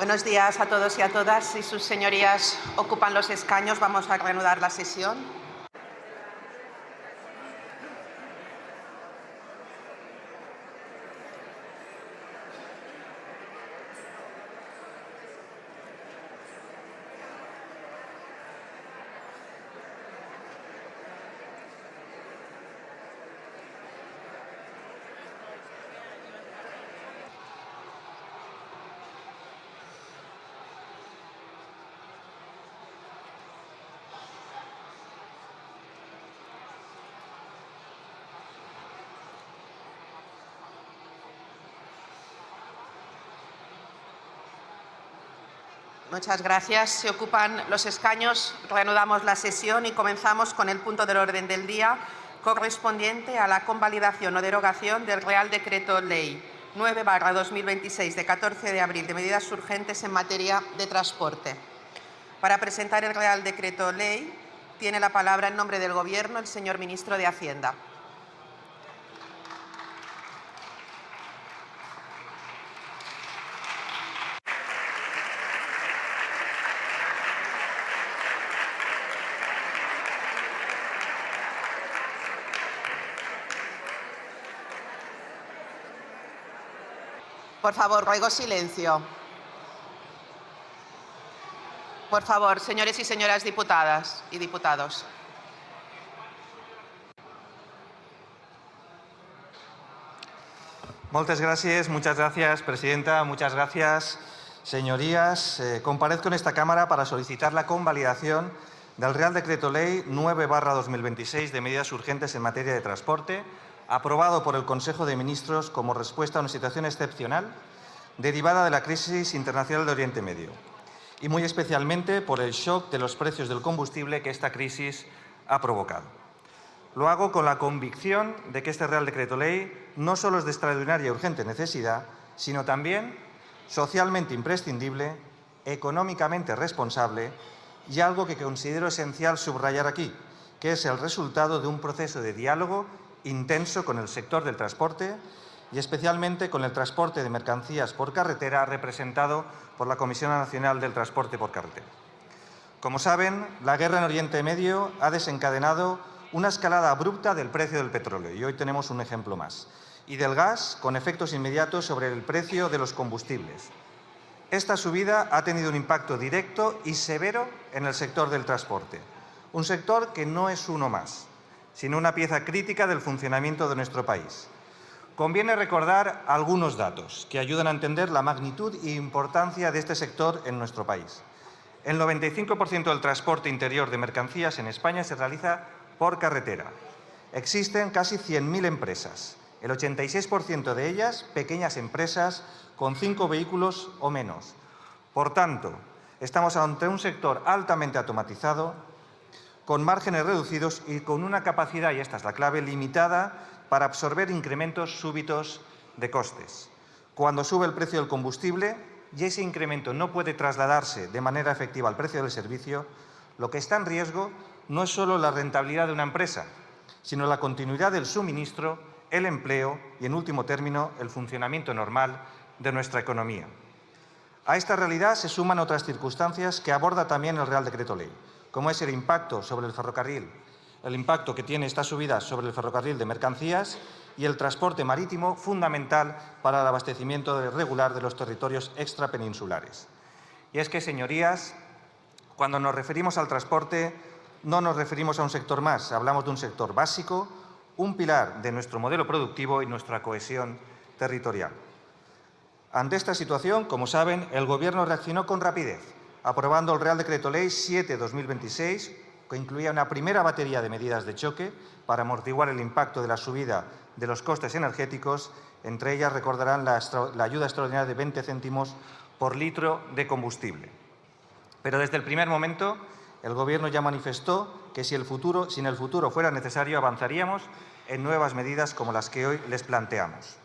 Buenos días a todos y a todas. Si sus señorías ocupan los escaños, vamos a reanudar la sesión. Muchas gracias. Se ocupan los escaños, reanudamos la sesión y comenzamos con el punto del orden del día correspondiente a la convalidación o derogación del Real Decreto Ley 9/2026 de 14 de abril de medidas urgentes en materia de transporte. Para presentar el Real Decreto Ley tiene la palabra en nombre del Gobierno el señor Ministro de Hacienda. Por favor, ruego silencio. Por favor, señores y señoras diputadas y diputados. Muchas gracias, presidenta. Muchas gracias, señorías. Comparezco en esta Cámara para solicitar la convalidación del Real Decreto Ley 9/2026 de medidas urgentes en materia de transporte, aprobado por el Consejo de Ministros como respuesta a una situación excepcional derivada de la crisis internacional de Oriente Medio y muy especialmente por el shock de los precios del combustible que esta crisis ha provocado. Lo hago con la convicción de que este Real Decreto Ley no solo es de extraordinaria y urgente necesidad, sino también socialmente imprescindible, económicamente responsable y algo que considero esencial subrayar aquí, que es el resultado de un proceso de diálogo intenso con el sector del transporte y especialmente con el transporte de mercancías por carretera representado por la Comisión Nacional del Transporte por Carretera. Como saben, la guerra en Oriente Medio ha desencadenado una escalada abrupta del precio del petróleo, y hoy tenemos un ejemplo más, y del gas, con efectos inmediatos sobre el precio de los combustibles. Esta subida ha tenido un impacto directo y severo en el sector del transporte, un sector que no es uno más, sino una pieza crítica del funcionamiento de nuestro país. Conviene recordar algunos datos que ayudan a entender la magnitud e importancia de este sector en nuestro país. El 95% del transporte interior de mercancías en España se realiza por carretera. Existen casi 100.000 empresas, el 86% de ellas pequeñas empresas con 5 vehículos o menos. Por tanto, estamos ante un sector altamente automatizado, con márgenes reducidos y con una capacidad, y esta es la clave, limitada para absorber incrementos súbitos de costes. Cuando sube el precio del combustible y ese incremento no puede trasladarse de manera efectiva al precio del servicio, lo que está en riesgo no es solo la rentabilidad de una empresa, sino la continuidad del suministro, el empleo y, en último término, el funcionamiento normal de nuestra economía. A esta realidad se suman otras circunstancias que aborda también el Real Decreto Ley, como es el impacto sobre el ferrocarril, el impacto que tiene esta subida sobre el ferrocarril de mercancías y el transporte marítimo, fundamental para el abastecimiento regular de los territorios extrapeninsulares. Y es que, señorías, cuando nos referimos al transporte, no nos referimos a un sector más, hablamos de un sector básico, un pilar de nuestro modelo productivo y nuestra cohesión territorial. Ante esta situación, como saben, el Gobierno reaccionó con rapidez, aprobando el Real Decreto Ley 7/2026, que incluía una primera batería de medidas de choque para amortiguar el impacto de la subida de los costes energéticos. Entre ellas recordarán la ayuda extraordinaria de 20 céntimos por litro de combustible. Pero desde el primer momento el Gobierno ya manifestó que si en el futuro fuera necesario avanzaríamos en nuevas medidas como las que hoy les planteamos.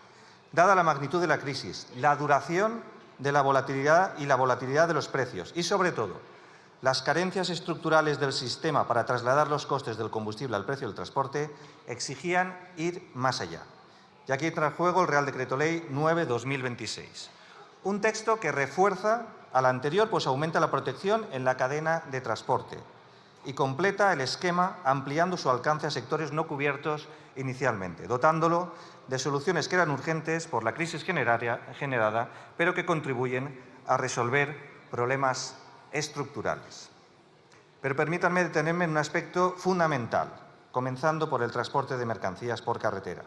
Dada la magnitud de la crisis, la duración de la volatilidad de los precios y, sobre todo, las carencias estructurales del sistema para trasladar los costes del combustible al precio del transporte, exigían ir más allá. Y aquí entra en juego el Real Decreto Ley 9/2026, un texto que refuerza a la anterior, pues aumenta la protección en la cadena de transporte y completa el esquema ampliando su alcance a sectores no cubiertos inicialmente, dotándolo de soluciones que eran urgentes por la crisis generada, pero que contribuyen a resolver problemas estructurales. Pero permítanme detenerme en un aspecto fundamental, comenzando por el transporte de mercancías por carretera.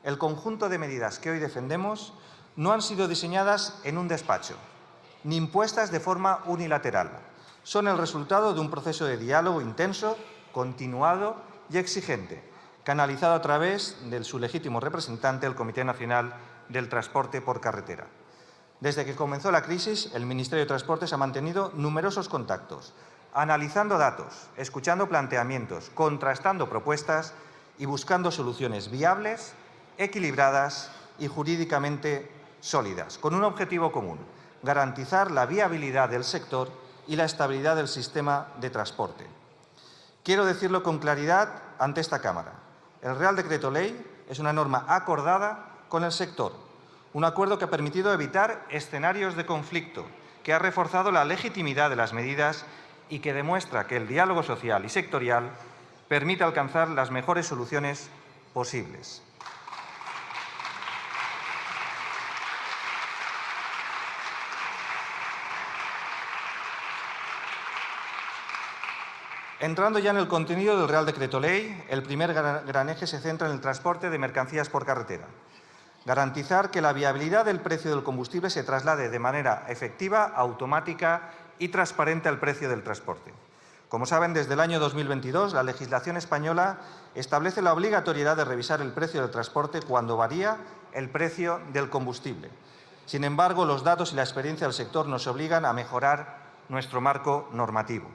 El conjunto de medidas que hoy defendemos no han sido diseñadas en un despacho, ni impuestas de forma unilateral. Son el resultado de un proceso de diálogo intenso, continuado y exigente, canalizado a través de su legítimo representante, el Comité Nacional del Transporte por Carretera. Desde que comenzó la crisis, el Ministerio de Transportes ha mantenido numerosos contactos, analizando datos, escuchando planteamientos, contrastando propuestas y buscando soluciones viables, equilibradas y jurídicamente sólidas, con un objetivo común: garantizar la viabilidad del sector y la estabilidad del sistema de transporte. Quiero decirlo con claridad ante esta Cámara. El Real Decreto Ley es una norma acordada con el sector, un acuerdo que ha permitido evitar escenarios de conflicto, que ha reforzado la legitimidad de las medidas y que demuestra que el diálogo social y sectorial permite alcanzar las mejores soluciones posibles. Entrando ya en el contenido del Real Decreto Ley, el primer gran eje se centra en el transporte de mercancías por carretera. Garantizar que la viabilidad del precio del combustible se traslade de manera efectiva, automática y transparente al precio del transporte. Como saben, desde el año 2022, la legislación española establece la obligatoriedad de revisar el precio del transporte cuando varía el precio del combustible. Sin embargo, los datos y la experiencia del sector nos obligan a mejorar nuestro marco normativo.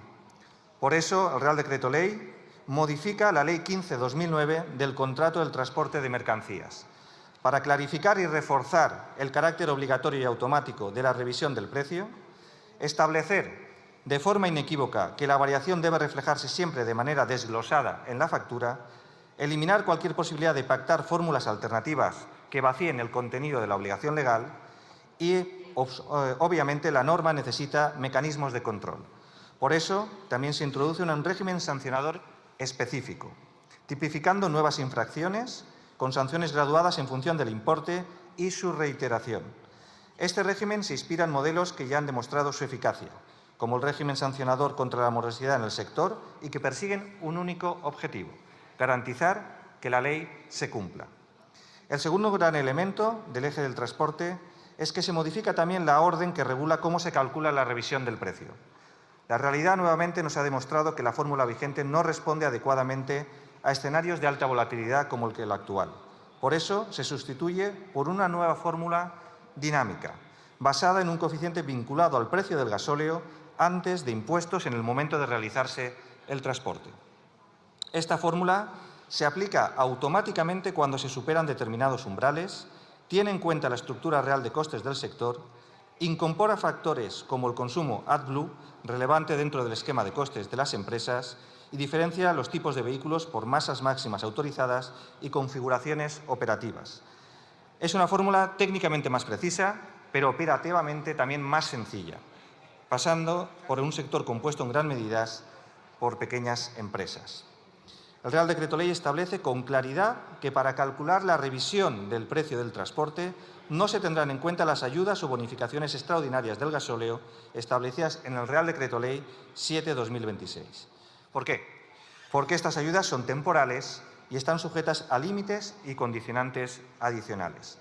Por eso, el Real Decreto Ley modifica la Ley 15/2009 del contrato del transporte de mercancías, para clarificar y reforzar el carácter obligatorio y automático de la revisión del precio, establecer de forma inequívoca que la variación debe reflejarse siempre de manera desglosada en la factura, eliminar cualquier posibilidad de pactar fórmulas alternativas que vacíen el contenido de la obligación legal y, obviamente, la norma necesita mecanismos de control. Por eso, también se introduce un régimen sancionador específico, tipificando nuevas infracciones con sanciones graduadas en función del importe y su reiteración. Este régimen se inspira en modelos que ya han demostrado su eficacia, como el régimen sancionador contra la morosidad en el sector y que persiguen un único objetivo: garantizar que la ley se cumpla. El segundo gran elemento del eje del transporte es que se modifica también la orden que regula cómo se calcula la revisión del precio. La realidad nuevamente nos ha demostrado que la fórmula vigente no responde adecuadamente a escenarios de alta volatilidad como el actual. Por eso se sustituye por una nueva fórmula dinámica, basada en un coeficiente vinculado al precio del gasóleo antes de impuestos en el momento de realizarse el transporte. Esta fórmula se aplica automáticamente cuando se superan determinados umbrales, tiene en cuenta la estructura real de costes del sector, incorpora factores como el consumo AdBlue, relevante dentro del esquema de costes de las empresas, y diferencia los tipos de vehículos por masas máximas autorizadas y configuraciones operativas. Es una fórmula técnicamente más precisa, pero operativamente también más sencilla, pasando por un sector compuesto en gran medida por pequeñas empresas. El Real Decreto Ley establece con claridad que para calcular la revisión del precio del transporte no se tendrán en cuenta las ayudas o bonificaciones extraordinarias del gasóleo establecidas en el Real Decreto Ley 7/2026. ¿Por qué? Porque estas ayudas son temporales y están sujetas a límites y condicionantes adicionales.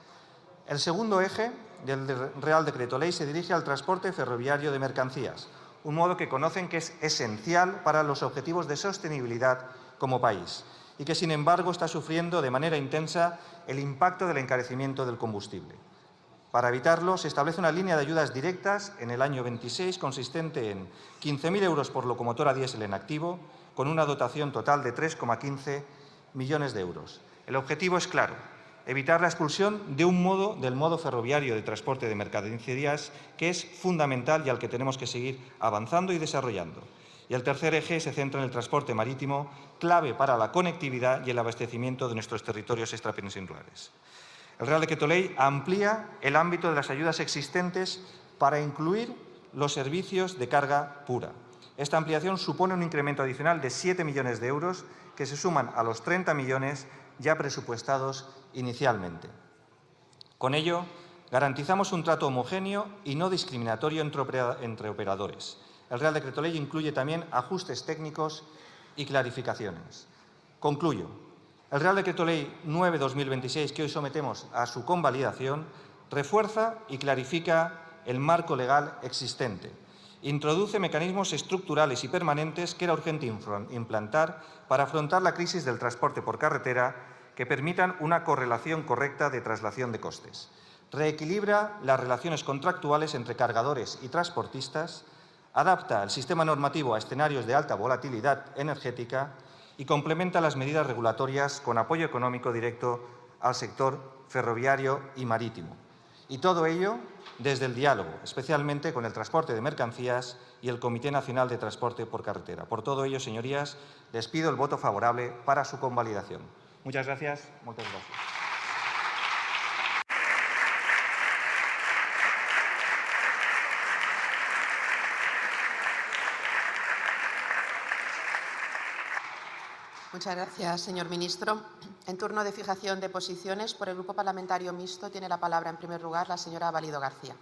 El segundo eje del Real Decreto Ley se dirige al transporte ferroviario de mercancías, un modo que conocen que es esencial para los objetivos de sostenibilidad como país y que, sin embargo, está sufriendo de manera intensa el impacto del encarecimiento del combustible. Para evitarlo, se establece una línea de ayudas directas en el año 26 consistente en 15.000 euros por locomotora diésel en activo, con una dotación total de 3,15 millones de euros. El objetivo es claro: evitar la expulsión del modo ferroviario de transporte de mercancías, que es fundamental y al que tenemos que seguir avanzando y desarrollando. Y el tercer eje se centra en el transporte marítimo, clave para la conectividad y el abastecimiento de nuestros territorios extrapeninsulares. El Real Decreto Ley amplía el ámbito de las ayudas existentes para incluir los servicios de carga pura. Esta ampliación supone un incremento adicional de 7 millones de euros que se suman a los 30 millones ya presupuestados inicialmente. Con ello, garantizamos un trato homogéneo y no discriminatorio entre operadores. El Real Decreto Ley incluye también ajustes técnicos y clarificaciones. Concluyo. El Real Decreto Ley 9/2026, que hoy sometemos a su convalidación, refuerza y clarifica el marco legal existente. Introduce mecanismos estructurales y permanentes que era urgente implantar para afrontar la crisis del transporte por carretera que permitan una correlación correcta de traslación de costes. Reequilibra las relaciones contractuales entre cargadores y transportistas, adapta el sistema normativo a escenarios de alta volatilidad energética y complementa las medidas regulatorias con apoyo económico directo al sector ferroviario y marítimo. Y todo ello desde el diálogo, especialmente con el transporte de mercancías y el Comité Nacional de Transporte por Carretera. Por todo ello, señorías, les pido el voto favorable para su convalidación. Muchas gracias. Muchas gracias. Muchas gracias, señor ministro. En turno de fijación de posiciones, por el Grupo Parlamentario Mixto, tiene la palabra, en primer lugar, la señora Valido García.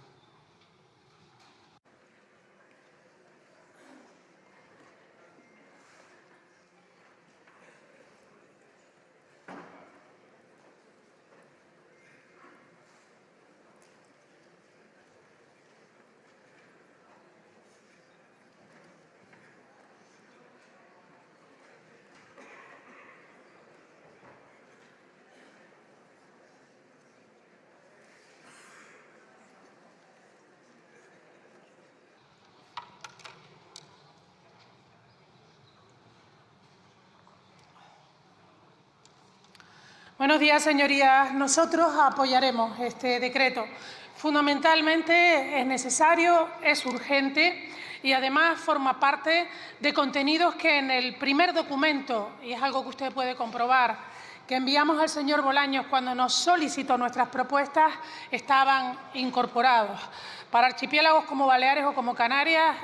Buenos días, señorías. Nosotros apoyaremos este decreto. Fundamentalmente es necesario, es urgente y además forma parte de contenidos que en el primer documento, y es algo que usted puede comprobar, que enviamos al señor Bolaños cuando nos solicitó nuestras propuestas, estaban incorporados. Para archipiélagos como Baleares o como Canarias,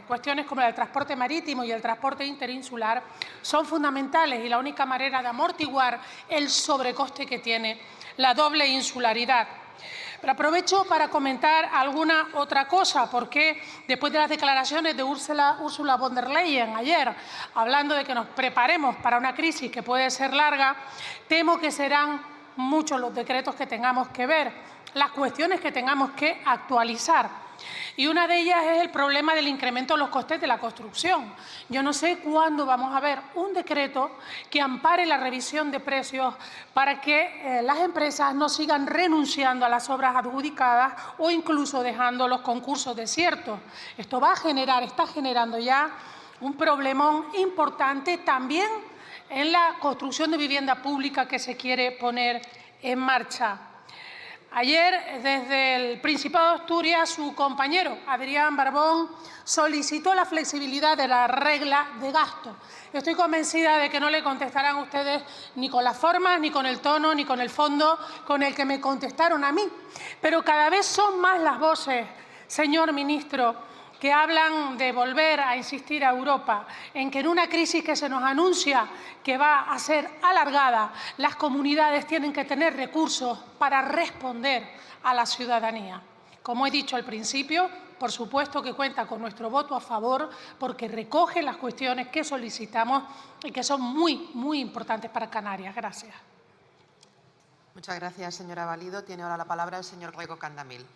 cuestiones como el transporte marítimo y el transporte interinsular son fundamentales y la única manera de amortiguar el sobrecoste que tiene la doble insularidad. Pero aprovecho para comentar alguna otra cosa, porque después de las declaraciones de Ursula von der Leyen ayer, hablando de que nos preparemos para una crisis que puede ser larga, temo que serán muchos los decretos que tengamos que ver, las cuestiones que tengamos que actualizar. Y una de ellas es el problema del incremento de los costes de la construcción. Yo no sé cuándo vamos a ver un decreto que ampare la revisión de precios para que las empresas no sigan renunciando a las obras adjudicadas o incluso dejando los concursos desiertos. Esto va a generar, está generando ya un problemón importante también en la construcción de vivienda pública que se quiere poner en marcha. Ayer, desde el Principado de Asturias, su compañero, Adrián Barbón, solicitó la flexibilidad de la regla de gasto. Estoy convencida de que no le contestarán ustedes ni con las formas, ni con el tono, ni con el fondo con el que me contestaron a mí. Pero cada vez son más las voces, señor ministro, que hablan de volver a insistir a Europa en que en una crisis que se nos anuncia que va a ser alargada, las comunidades tienen que tener recursos para responder a la ciudadanía. Como he dicho al principio, por supuesto que cuenta con nuestro voto a favor porque recoge las cuestiones que solicitamos y que son muy, muy importantes para Canarias. Gracias. Muchas gracias, señora Valido. Tiene ahora la palabra el señor Riego Candamil.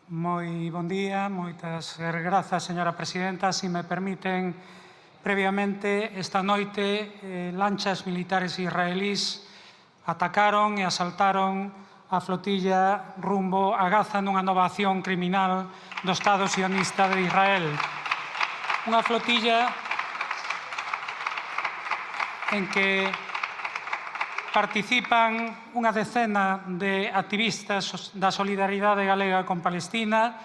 Moi bon día, moitas grazas, señora presidenta. Se me permiten, previamente, esta noite, lanchas militares israelís atacaron e asaltaron a flotilla rumbo a Gaza nunha nova acción criminal do Estado sionista de Israel. Unha flotilla en que participan unha decena de activistas da solidaridade galega con Palestina,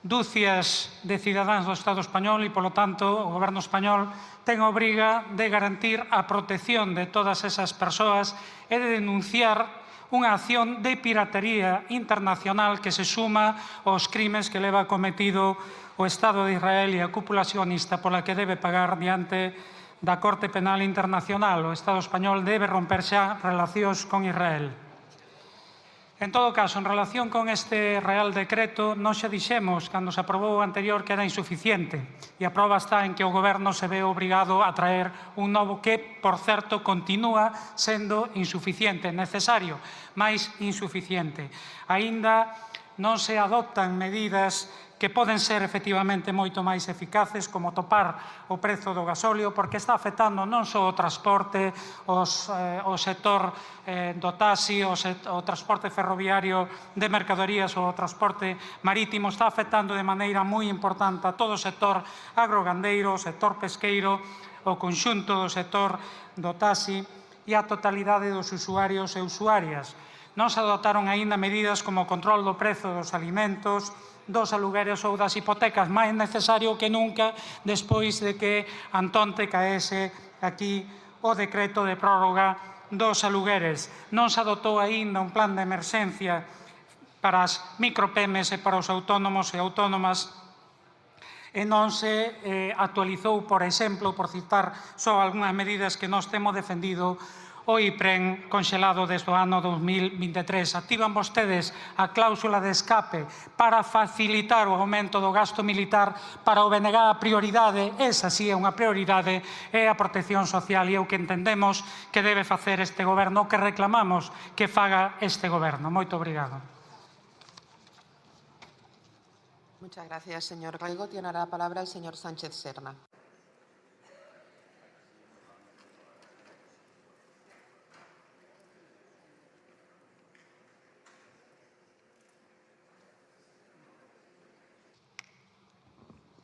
dúcias de cidadáns do Estado español e, polo tanto, o Goberno español ten a obriga de garantir a protección de todas esas persoas e de denunciar unha acción de piratería internacional que se suma aos crimes que leva cometido o Estado de Israel e a cúpula sionista pola que debe pagar diante da Corte Penal Internacional. O Estado español debe romper xa relacións con Israel. En todo caso, en relación con este Real Decreto, nós xa dixemos, cando se aprobou o anterior, que era insuficiente. E a prova está en que o Goberno se ve obrigado a traer un novo que, por certo, continúa sendo insuficiente, necesario, mais insuficiente. Aínda non se adoptan medidas que poden ser efectivamente moito máis eficaces, como topar o prezo do gasóleo, porque está afectando non só o transporte, o sector do taxi, o transporte ferroviario de mercadorías ou o transporte marítimo, está afectando de maneira moi importante a todo o sector agrogandeiro, o sector pesqueiro, o conxunto do sector do taxi e a totalidade dos usuarios e usuarias. Non se adoptaron aínda medidas como o control do prezo dos alimentos, dos alugueres ou das hipotecas, máis necesario que nunca despois de que antonte caese aquí o decreto de prórroga dos alugueres. Non se adoptou aínda un plan de emerxencia para as micropemes e para os autónomos e autónomas e non se actualizou, por exemplo, por citar só algunhas medidas que nós temos defendido, o IPREN conxelado desde o ano 2023. Activan vostedes a cláusula de escape para facilitar o aumento do gasto militar. Para o BNG a prioridade, esa sí é unha prioridade, é a protección social e é o que entendemos que debe facer este Goberno, que reclamamos que faga este Goberno. Moito obrigado. Muchas gracias, señor Rego. Tiene la palabra el señor Sánchez Serna.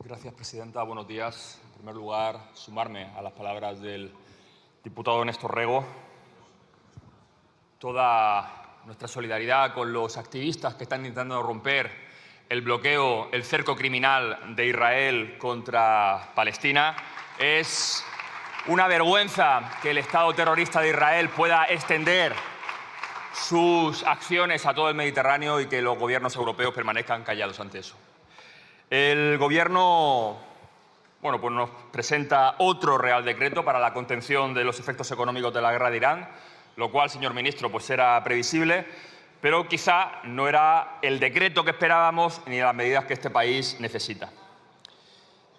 Gracias, presidenta. Buenos días. En primer lugar, sumarme a las palabras del diputado Néstor Rego. Toda nuestra solidaridad con los activistas que están intentando romper el bloqueo, el cerco criminal de Israel contra Palestina. Es una vergüenza que el Estado terrorista de Israel pueda extender sus acciones a todo el Mediterráneo y que los gobiernos europeos permanezcan callados ante eso. El Gobierno pues nos presenta otro Real Decreto para la contención de los efectos económicos de la guerra de Irán, lo cual, señor ministro, pues era previsible, pero quizá no era el decreto que esperábamos ni las medidas que este país necesita.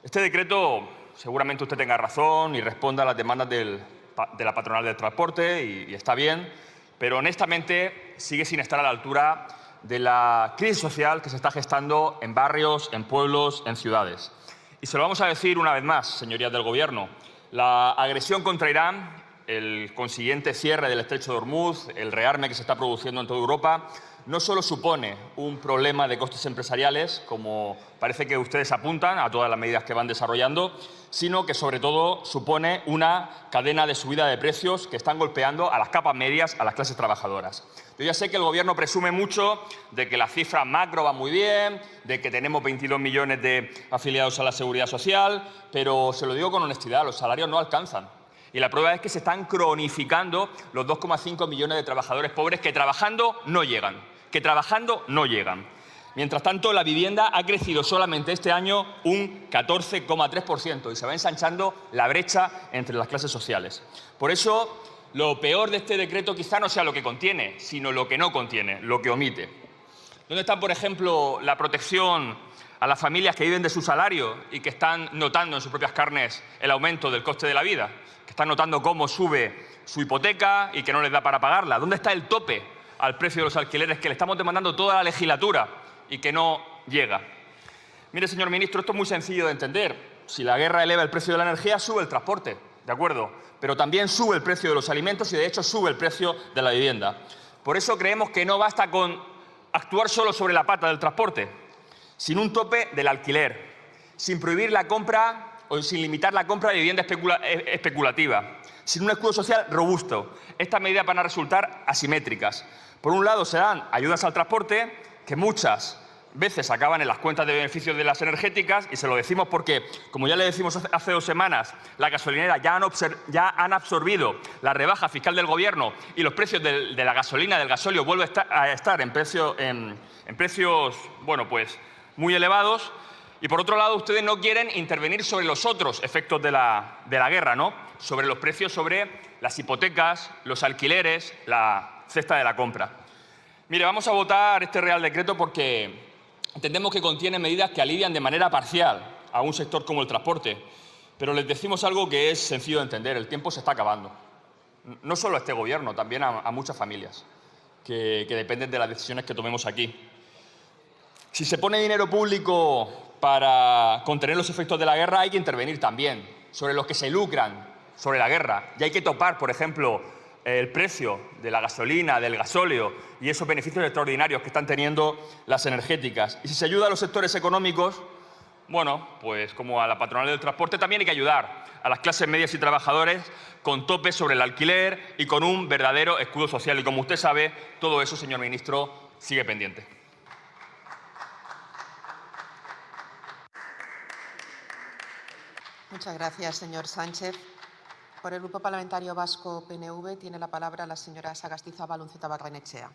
Este decreto, seguramente usted tenga razón y responda a las demandas de la patronal del transporte y está bien, pero honestamente sigue sin estar a la altura de la crisis social que se está gestando en barrios, en pueblos, en ciudades. Y se lo vamos a decir una vez más, señorías del Gobierno. La agresión contra Irán, el consiguiente cierre del Estrecho de Hormuz, el rearme que se está produciendo en toda Europa, no solo supone un problema de costes empresariales, como parece que ustedes apuntan a todas las medidas que van desarrollando, sino que sobre todo supone una cadena de subida de precios que están golpeando a las capas medias, a las clases trabajadoras. Yo ya sé que el Gobierno presume mucho de que la cifra macro va muy bien, de que tenemos 22 millones de afiliados a la Seguridad Social, pero se lo digo con honestidad, los salarios no alcanzan. Y la prueba es que se están cronificando los 2,5 millones de trabajadores pobres que trabajando no llegan. Mientras tanto, la vivienda ha crecido solamente este año un 14,3% y se va ensanchando la brecha entre las clases sociales. Por eso, lo peor de este decreto quizá no sea lo que contiene, sino lo que no contiene, lo que omite. ¿Dónde está, por ejemplo, la protección a las familias que viven de su salario y que están notando en sus propias carnes el aumento del coste de la vida? Que están notando cómo sube su hipoteca y que no les da para pagarla. ¿Dónde está el tope al precio de los alquileres que le estamos demandando toda la legislatura y que no llega? Mire, señor ministro, esto es muy sencillo de entender. Si la guerra eleva el precio de la energía, sube el transporte, ¿de acuerdo? Pero también sube el precio de los alimentos y, de hecho, sube el precio de la vivienda. Por eso creemos que no basta con actuar solo sobre la pata del transporte, sin un tope del alquiler, sin prohibir la compra o sin limitar la compra de vivienda especulativa, sin un escudo social robusto. Estas medidas van a resultar asimétricas. Por un lado, se dan ayudas al transporte, que muchas veces acaban en las cuentas de beneficios de las energéticas, y se lo decimos porque, como ya le decimos hace 2 semanas, las gasolineras ya han absorbido la rebaja fiscal del Gobierno y los precios de la gasolina, del gasóleo, vuelven a estar en precios bueno, pues, muy elevados. Y por otro lado, ustedes no quieren intervenir sobre los otros efectos de la guerra, ¿no? Sobre los precios, sobre las hipotecas, los alquileres, la cesta de la compra. Mire, vamos a votar este Real Decreto porque entendemos que contiene medidas que alivian de manera parcial a un sector como el transporte, pero les decimos algo que es sencillo de entender: el tiempo se está acabando. No solo a este Gobierno, también a muchas familias que dependen de las decisiones que tomemos aquí. Si se pone dinero público para contener los efectos de la guerra, hay que intervenir también sobre los que se lucran sobre la guerra. Y hay que topar, por ejemplo, el precio de la gasolina, del gasóleo y esos beneficios extraordinarios que están teniendo las energéticas. Y si se ayuda a los sectores económicos, bueno, pues como a la patronal del transporte, también hay que ayudar a las clases medias y trabajadores con topes sobre el alquiler y con un verdadero escudo social. Y como usted sabe, todo eso, señor ministro, sigue pendiente. Muchas gracias, señor Sánchez. Por el Grupo Parlamentario Vasco PNV tiene la palabra la señora Sagastizábal Unceta Barrenechea.